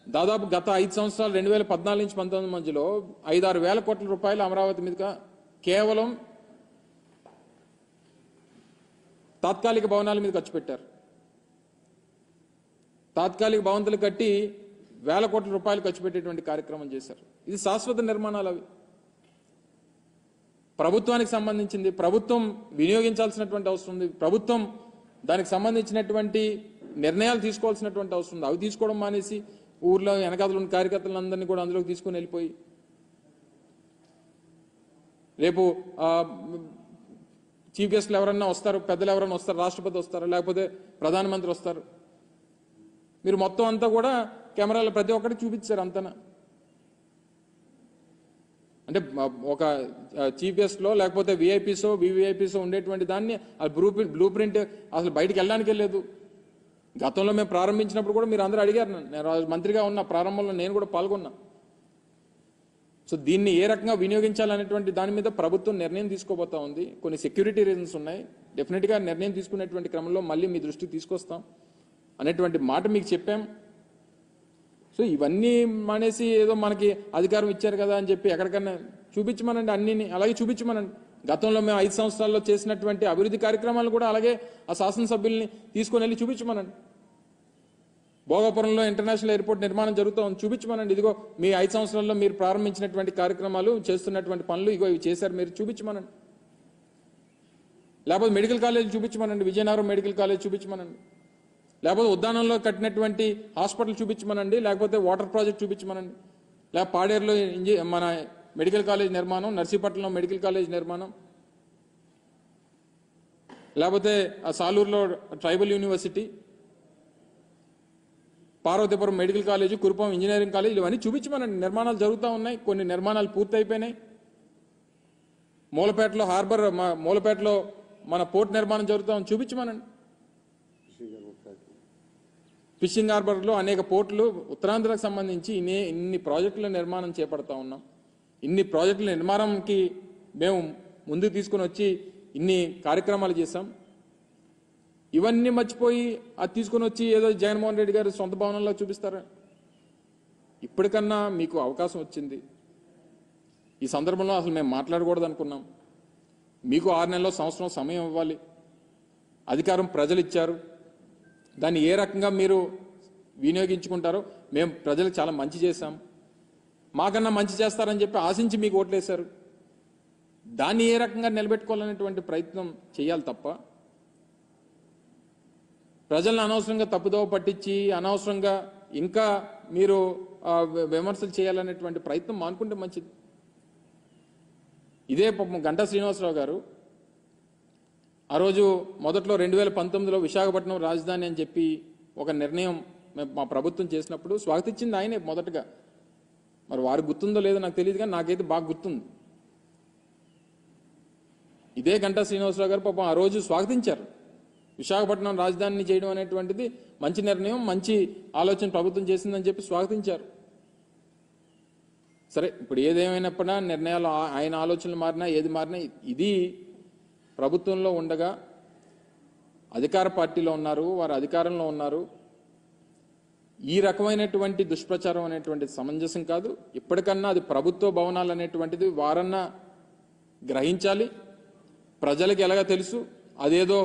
దాదాపు గత 5 సంవత్సరాలు 2014 నుంచి 19 మధ్యలో 5-6 వేల కోట్ల రూపాయలు అమరావతి మీదుగా కేవలం తాత్కాలిక భవనాల మీద ఖర్చు పెట్టారు. తాత్కాలిక భవంతులు కట్టి వేల కోట్ల రూపాయలు ఖర్చు పెట్టేటువంటి కార్యక్రమం చేశారు. ఇది శాశ్వత నిర్మాణాలు. అవి ప్రభుత్వానికి సంబంధించింది, ప్రభుత్వం వినియోగించాల్సినటువంటి అవసరం ఉంది, ప్రభుత్వం దానికి సంబంధించినటువంటి నిర్ణయాలు తీసుకోవాల్సినటువంటి అవసరం ఉంది. అవి తీసుకోవడం మానేసి ఊర్లో వెనకాతలు ఉన్న కార్యకర్తలందరినీ కూడా అందులోకి తీసుకుని వెళ్ళిపోయి రేపు చీఫ్ గెస్ట్లు ఎవరన్నా వస్తారు, పెద్దలు ఎవరన్నా వస్తారు, రాష్ట్రపతి వస్తారు, లేకపోతే ప్రధానమంత్రి వస్తారు, మీరు మొత్తం అంతా కూడా కెమెరాలో ప్రతి ఒక్కటి చూపించారు అంతనా. అంటే ఒక చీఫ్ గెస్ట్లో లేకపోతే విఐపీసో వివిఐపీసో ఉండేటువంటి దాన్ని బ్లూ ప్రింట్ అసలు బయటికి వెళ్ళడానికి లేదు. గతంలో మేము ప్రారంభించినప్పుడు కూడా మీరు అందరూ అడిగారు, నేను మంత్రిగా ఉన్న ప్రారంభంలో నేను కూడా పాల్గొన్నా. సో దీన్ని ఏ రకంగా వినియోగించాలనేటువంటి దాని మీద ప్రభుత్వం నిర్ణయం తీసుకోబోతా ఉంది. కొన్ని సెక్యూరిటీ రీజన్స్ ఉన్నాయి. డెఫినెట్గా నిర్ణయం తీసుకునేటువంటి క్రమంలో మళ్ళీ మీ దృష్టికి తీసుకొస్తాం అనేటువంటి మాట మీకు చెప్పాం. సో ఇవన్నీ మానేసి ఏదో మనకి అధికారం ఇచ్చారు కదా అని చెప్పి ఎక్కడికన్నా చూపించమనండి, అన్నిని అలాగే చూపించమనండి. గతంలో మేము 5 సంవత్సరాల్లో చేసినటువంటి అభివృద్ధి కార్యక్రమాలు కూడా అలాగే ఆ శాసనసభ్యుల్ని తీసుకొని వెళ్ళి చూపించమనండి. భోగాపురంలో ఇంటర్నేషనల్ ఎయిర్పోర్ట్ నిర్మాణం జరుగుతూ ఉంది, చూపించమనండి. ఇదిగో మీ 5 సంవత్సరాల్లో మీరు ప్రారంభించినటువంటి కార్యక్రమాలు, చేస్తున్నటువంటి పనులు ఇగో ఇవి చేశారు, మీరు చూపించమనండి. లేకపోతే మెడికల్ కాలేజ్ చూపించమనండి, విజయనగరం మెడికల్ కాలేజ్ చూపించమనండి. లేకపోతే ఉద్యానంలో కట్టినటువంటి హాస్పిటల్ చూపించమనండి, లేకపోతే వాటర్ ప్రాజెక్ట్ చూపించమనండి, లేకపోతే పాడేరులో మన మెడికల్ కాలేజ్ నిర్మాణం, నర్సీపట్నంలో మెడికల్ కాలేజ్ నిర్మాణం, లేకపోతే సాలూరులో tribal university, Parvathipuram medical college, Kurupam engineering college, ఇవన్నీ చూపించమనండి. నిర్మాణాలు జరుగుతూ ఉన్నాయి, కొన్ని నిర్మాణాలు పూర్తి అయిపోయినాయి. మూలపేటలో హార్బర్, మూలపేటలో మన పోర్ట్ నిర్మాణం జరుగుతూ ఉంది, చూపించమనండి. ఫిషింగ్ హార్బర్లో అనేక పోర్టులు ఉత్తరాంధ్రకు సంబంధించి ఇన్ని ప్రాజెక్టుల నిర్మాణం చేపడతా ఉన్నాం. ఇన్ని ప్రాజెక్టుల నిర్మాణంకి మేము ముందుకు తీసుకుని వచ్చి ఇన్ని కార్యక్రమాలు చేశాం. ఇవన్నీ మర్చిపోయి అది తీసుకుని వచ్చి ఏదో జగన్మోహన్ రెడ్డి గారు సొంత భవనంలో చూపిస్తారా? ఇప్పటికన్నా మీకు అవకాశం వచ్చింది. ఈ సందర్భంలో అసలు మేము మాట్లాడకూడదు అనుకున్నాం. మీకు 6 నెలల్లో సంవత్సరం సమయం ఇవ్వాలి. అధికారం ప్రజలు ఇచ్చారు, దాన్ని ఏ రకంగా మీరు వినియోగించుకుంటారో. మేము ప్రజలకు చాలా మంచి చేశాం, మాకన్నా మంచి చేస్తారని చెప్పి ఆశించి మీకు ఓట్లేశారు. దాన్ని ఏ రకంగా నిలబెట్టుకోవాలనేటువంటి ప్రయత్నం చేయాలి తప్ప ప్రజలను అనవసరంగా తప్పుదోవ పట్టించి అనవసరంగా ఇంకా మీరు విమర్శలు చేయాలనేటువంటి ప్రయత్నం మానుకుంటే మంచిది. ఇదే గంటా శ్రీనివాసరావు గారు ఆ రోజు మొదట్లో 2019లో విశాఖపట్నం రాజధాని అని చెప్పి ఒక నిర్ణయం మా ప్రభుత్వం చేసినప్పుడు స్వాగతించింది ఆయనే మొదటగా. మరి వారికి గుర్తుందో లేదో నాకు తెలియదు, కానీ నాకైతే బాగా గుర్తుంది. ఇదే గంటా శ్రీనివాసరావు గారు పాపం ఆ రోజు స్వాగతించారు. విశాఖపట్నం రాజధానిని చేయడం అనేటువంటిది మంచి నిర్ణయం, మంచి ఆలోచన ప్రభుత్వం చేసిందని చెప్పి స్వాగతించారు. సరే, ఇప్పుడు ఏదేమైనప్పుడా నిర్ణయాలు ఆయన ఆలోచనలు మారినా ఏది మారినా ఇది ప్రభుత్వంలో ఉండగా అధికార పార్టీలో ఉన్నారు, వారు అధికారంలో ఉన్నారు. ఈ రకమైనటువంటి దుష్ప్రచారం అనేటువంటిది సమంజసం కాదు. ఇప్పటికన్నా అది ప్రభుత్వ భవనాలు అనేటువంటిది వారన్నా గ్రహించాలి. ప్రజలకు ఎలాగా తెలుసు, అదేదో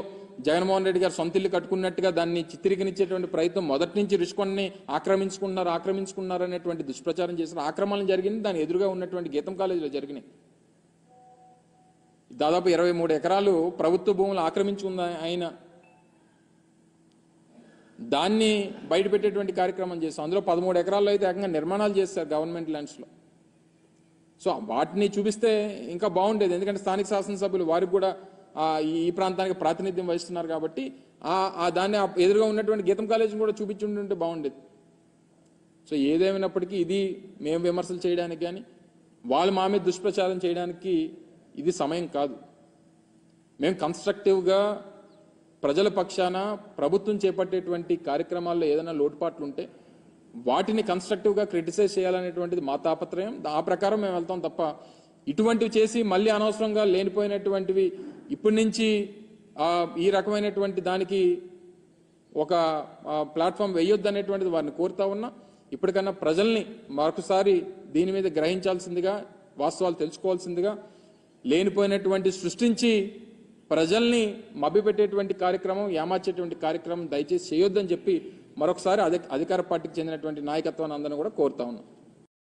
జగన్మోహన్ రెడ్డి గారు సొంత ఇల్లు కట్టుకున్నట్టుగా దాన్ని చిత్రీకరించేటువంటి ప్రయత్నం మొదటి నుంచి రుషికొండని ఆక్రమించుకున్నారు అనేటువంటి దుష్ప్రచారం చేసిన ఆక్రమణలు జరిగింది. దాని ఎదురుగా ఉన్నటువంటి గీతం కాలేజీలో జరిగినాయి. దాదాపు 23 ఎకరాలు ప్రభుత్వ భూములు ఆక్రమించుకుంది ఆయన. దాన్ని బయటపెట్టేటువంటి కార్యక్రమం చేస్తాం. అందులో 13 ఎకరాల్లో అయితే ఏకంగా నిర్మాణాలు చేస్తారు గవర్నమెంట్ ల్యాండ్స్లో. సో వాటిని చూపిస్తే ఇంకా బాగుండేది, ఎందుకంటే స్థానిక శాసనసభ్యులు వారికి కూడా ఈ ప్రాంతానికి ప్రాతినిధ్యం వహిస్తున్నారు కాబట్టి దాన్ని ఎదురుగా ఉన్నటువంటి గీతం కాలేజీని కూడా చూపించుంటే బాగుండేది. సో ఏదేమైనప్పటికీ ఇది మేము విమర్శలు చేయడానికి కానీ వాళ్ళు మా మీద దుష్ప్రచారం చేయడానికి ఇది సమయం కాదు. మేము కన్స్ట్రక్టివ్గా ప్రజల పక్షాన ప్రభుత్వం చేపట్టేటువంటి కార్యక్రమాల్లో ఏదైనా లోటుపాట్లు ఉంటే వాటిని కన్స్ట్రక్టివ్గా క్రిటిసైజ్ చేయాలనేటువంటిది మా తాపత్రయం. ఆ ప్రకారం మేము వెళ్తాం తప్ప ఇటువంటివి చేసి మళ్ళీ అనవసరంగా లేనిపోయినటువంటివి ఇప్పటి నుంచి ఈ రకమైనటువంటి దానికి ఒక ప్లాట్ఫామ్ వేయొద్దు అనేటువంటిది వారిని కోరుతా ఉన్నా. ఇప్పటికన్నా ప్రజల్ని మరొకసారి దీని మీద గ్రహించాల్సిందిగా, వాస్తవాలు తెలుసుకోవాల్సిందిగా, లేనిపోయినటువంటి సృష్టించి ప్రజల్ని మభ్యపెట్టేటువంటి కార్యక్రమం, ఏమార్చేటువంటి కార్యక్రమం దయచేసి చేయొద్దని చెప్పి మరొకసారి అధికార పార్టీకి చెందినటువంటి నాయకత్వాన్ని అందరినీ కూడా కోరుతా ఉన్నాం.